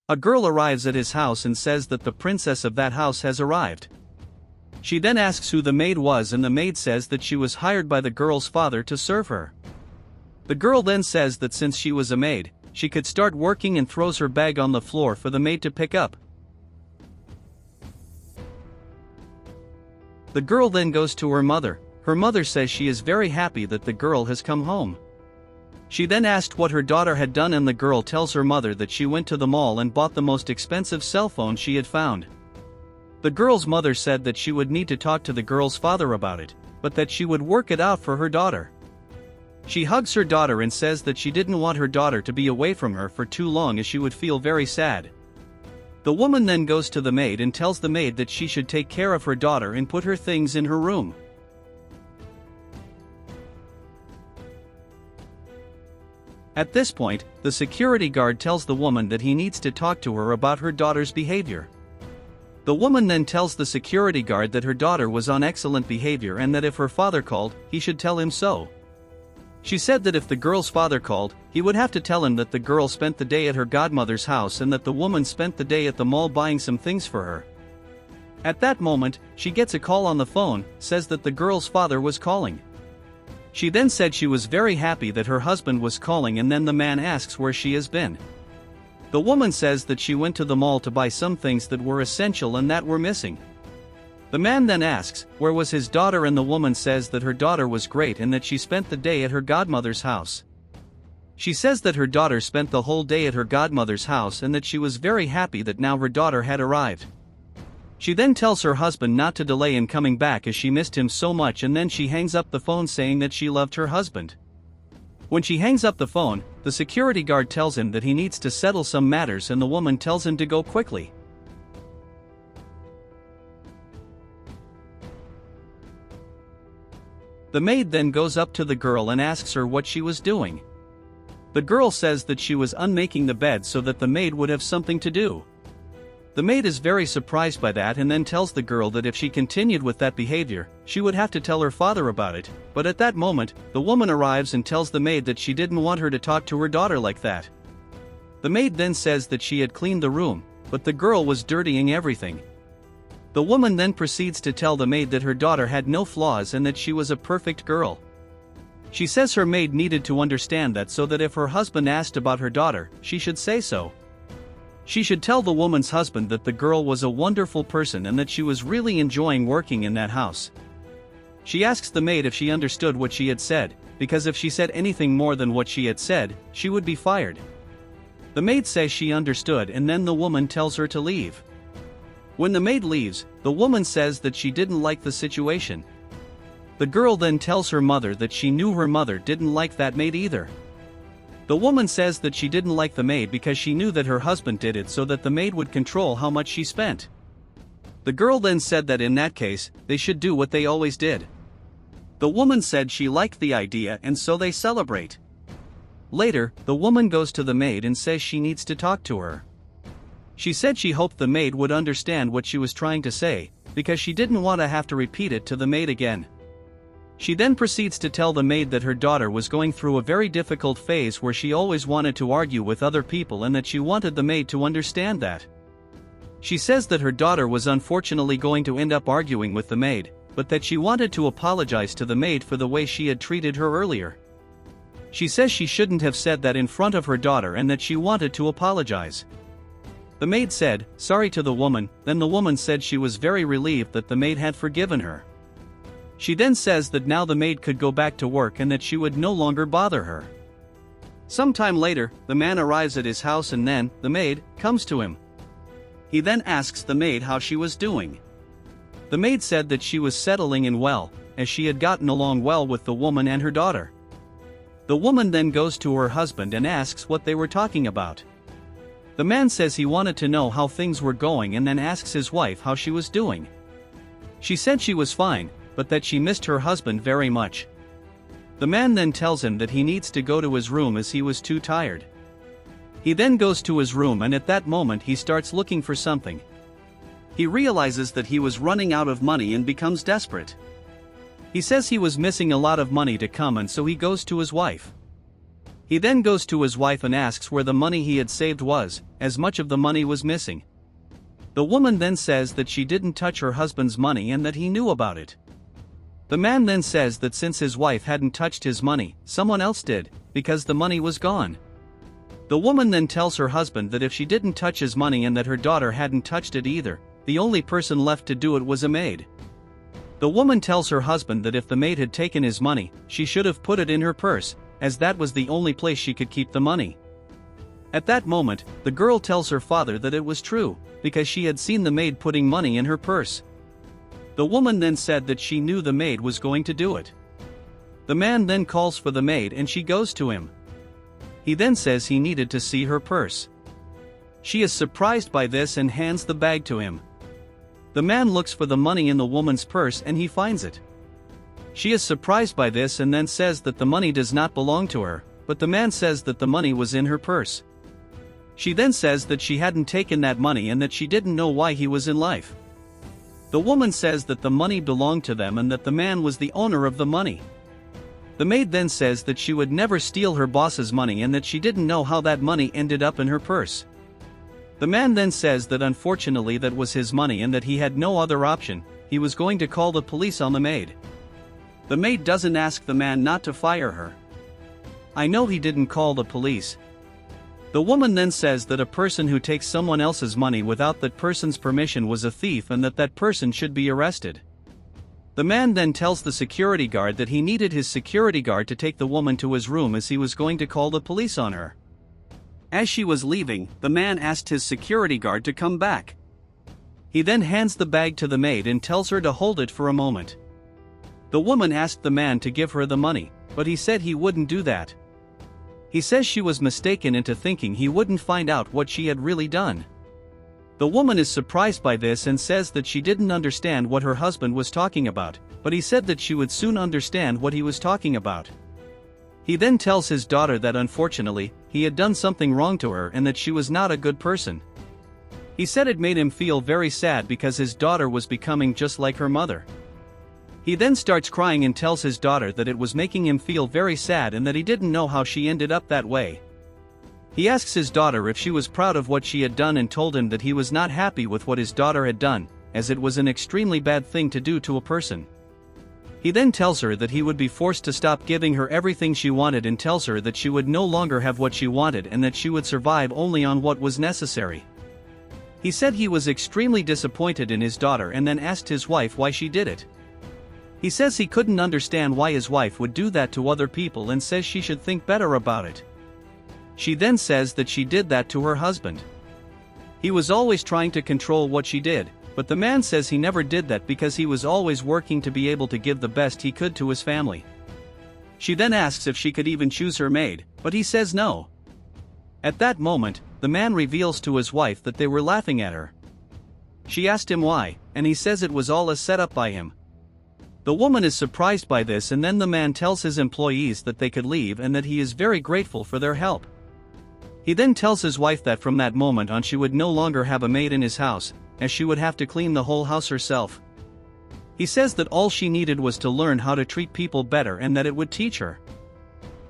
A girl arrives at his house and says that the princess of that house has arrived. She then asks who the maid was, and the maid says that she was hired by the girl's father to serve her. The girl then says that since she was a maid, she could start working, and throws her bag on the floor for the maid to pick up. The girl then goes to her mother. Her mother says she is very happy that the girl has come home. She then asked what her daughter had done, and the girl tells her mother that she went to the mall and bought the most expensive cell phone she had found. The girl's mother said that she would need to talk to the girl's father about it, but that she would work it out for her daughter. She hugs her daughter and says that she didn't want her daughter to be away from her for too long, as she would feel very sad. The woman then goes to the maid and tells the maid that she should take care of her daughter and put her things in her room. At this point, the security guard tells the woman that he needs to talk to her about her daughter's behavior. The woman then tells the security guard that her daughter was on excellent behavior, and that if her father called, he should tell him so. She said that if the girl's father called, he would have to tell him that the girl spent the day at her godmother's house and that the woman spent the day at the mall buying some things for her. At that moment, she gets a call on the phone, says that the girl's father was calling. She then said she was very happy that her husband was calling, and then the man asks where she has been. The woman says that she went to the mall to buy some things that were essential and that were missing. The man then asks, where was his daughter, and the woman says that her daughter was great and that she spent the day at her godmother's house. She says that her daughter spent the whole day at her godmother's house and that she was very happy that now her daughter had arrived. She then tells her husband not to delay in coming back as she missed him so much, and then she hangs up the phone saying that she loved her husband. When she hangs up the phone, the security guard tells him that he needs to settle some matters, and the woman tells him to go quickly. The maid then goes up to the girl and asks her what she was doing. The girl says that she was unmaking the bed so that the maid would have something to do. The maid is very surprised by that and then tells the girl that if she continued with that behavior, she would have to tell her father about it, but at that moment, the woman arrives and tells the maid that she didn't want her to talk to her daughter like that. The maid then says that she had cleaned the room, but the girl was dirtying everything. The woman then proceeds to tell the maid that her daughter had no flaws and that she was a perfect girl. She says her maid needed to understand that, so that if her husband asked about her daughter, she should say so. She should tell the woman's husband that the girl was a wonderful person and that she was really enjoying working in that house. She asks the maid if she understood what she had said, because if she said anything more than what she had said, she would be fired. The maid says she understood, and then the woman tells her to leave. When the maid leaves, the woman says that she didn't like the situation. The girl then tells her mother that she knew her mother didn't like that maid either. The woman says that she didn't like the maid because she knew that her husband did it so that the maid would control how much she spent. The girl then said that in that case, they should do what they always did. The woman said she liked the idea, and so they celebrate. Later, the woman goes to the maid and says she needs to talk to her. She said she hoped the maid would understand what she was trying to say, because she didn't want to have to repeat it to the maid again. She then proceeds to tell the maid that her daughter was going through a very difficult phase where she always wanted to argue with other people and that she wanted the maid to understand that. She says that her daughter was unfortunately going to end up arguing with the maid, but that she wanted to apologize to the maid for the way she had treated her earlier. She says she shouldn't have said that in front of her daughter and that she wanted to apologize. The maid said, sorry to the woman, then the woman said she was very relieved that the maid had forgiven her. She then says that now the maid could go back to work and that she would no longer bother her. Sometime later, the man arrives at his house and then, the maid, comes to him. He then asks the maid how she was doing. The maid said that she was settling in well, as she had gotten along well with the woman and her daughter. The woman then goes to her husband and asks what they were talking about. The man says he wanted to know how things were going and then asks his wife how she was doing. She said she was fine, but that she missed her husband very much. The man then tells him that he needs to go to his room as he was too tired. He then goes to his room and at that moment he starts looking for something. He realizes that he was running out of money and becomes desperate. He says he was missing a lot of money to come, and so he goes to his wife. He then goes to his wife and asks where the money he had saved was, as much of the money was missing. The woman then says that she didn't touch her husband's money and that he knew about it. The man then says that since his wife hadn't touched his money, someone else did, because the money was gone. The woman then tells her husband that if she didn't touch his money and that her daughter hadn't touched it either, the only person left to do it was a maid. The woman tells her husband that if the maid had taken his money, she should have put it in her purse, as that was the only place she could keep the money. At that moment, the girl tells her father that it was true, because she had seen the maid putting money in her purse. The woman then said that she knew the maid was going to do it. The man then calls for the maid and she goes to him. He then says he needed to see her purse. She is surprised by this and hands the bag to him. The man looks for the money in the woman's purse and he finds it. She is surprised by this and then says that the money does not belong to her, but the man says that the money was in her purse. She then says that she hadn't taken that money and that she didn't know why he was in life. The woman says that the money belonged to them and that the man was the owner of the money. The maid then says that she would never steal her boss's money and that she didn't know how that money ended up in her purse. The man then says that unfortunately that was his money and that he had no other option, he was going to call the police on the maid. The maid doesn't ask the man not to fire her. I know he didn't call the police. The woman then says that a person who takes someone else's money without that person's permission was a thief and that that person should be arrested. The man then tells the security guard that he needed his security guard to take the woman to his room as he was going to call the police on her. As she was leaving, the man asked his security guard to come back. He then hands the bag to the maid and tells her to hold it for a moment. The woman asked the man to give her the money, but he said he wouldn't do that. He says she was mistaken into thinking he wouldn't find out what she had really done. The woman is surprised by this and says that she didn't understand what her husband was talking about, but he said that she would soon understand what he was talking about. He then tells his daughter that unfortunately, he had done something wrong to her and that she was not a good person. He said it made him feel very sad because his daughter was becoming just like her mother. He then starts crying and tells his daughter that it was making him feel very sad and that he didn't know how she ended up that way. He asks his daughter if she was proud of what she had done and told him that he was not happy with what his daughter had done, as it was an extremely bad thing to do to a person. He then tells her that he would be forced to stop giving her everything she wanted and tells her that she would no longer have what she wanted and that she would survive only on what was necessary. He said he was extremely disappointed in his daughter and then asked his wife why she did it. He says he couldn't understand why his wife would do that to other people and says she should think better about it. She then says that she did that to her husband. He was always trying to control what she did, but the man says he never did that because he was always working to be able to give the best he could to his family. She then asks if she could even choose her maid, but he says no. At that moment, the man reveals to his wife that they were laughing at her. She asked him why, and he says it was all a setup by him. The woman is surprised by this and then the man tells his employees that they could leave and that he is very grateful for their help. He then tells his wife that from that moment on she would no longer have a maid in his house, as she would have to clean the whole house herself. He says that all she needed was to learn how to treat people better and that it would teach her.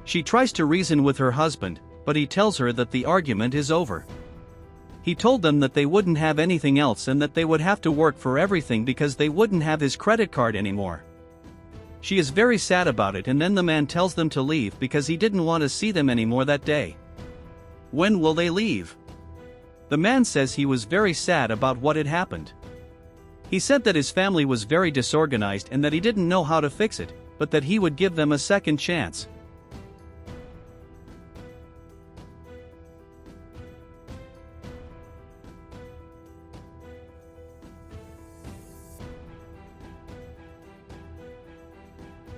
She tries to reason with her husband, but he tells her that the argument is over. He told them that they wouldn't have anything else and that they would have to work for everything because they wouldn't have his credit card anymore. She is very sad about it and then the man tells them to leave because he didn't want to see them anymore that day. When will they leave? The man says he was very sad about what had happened. He said that his family was very disorganized and that he didn't know how to fix it, but that he would give them a second chance.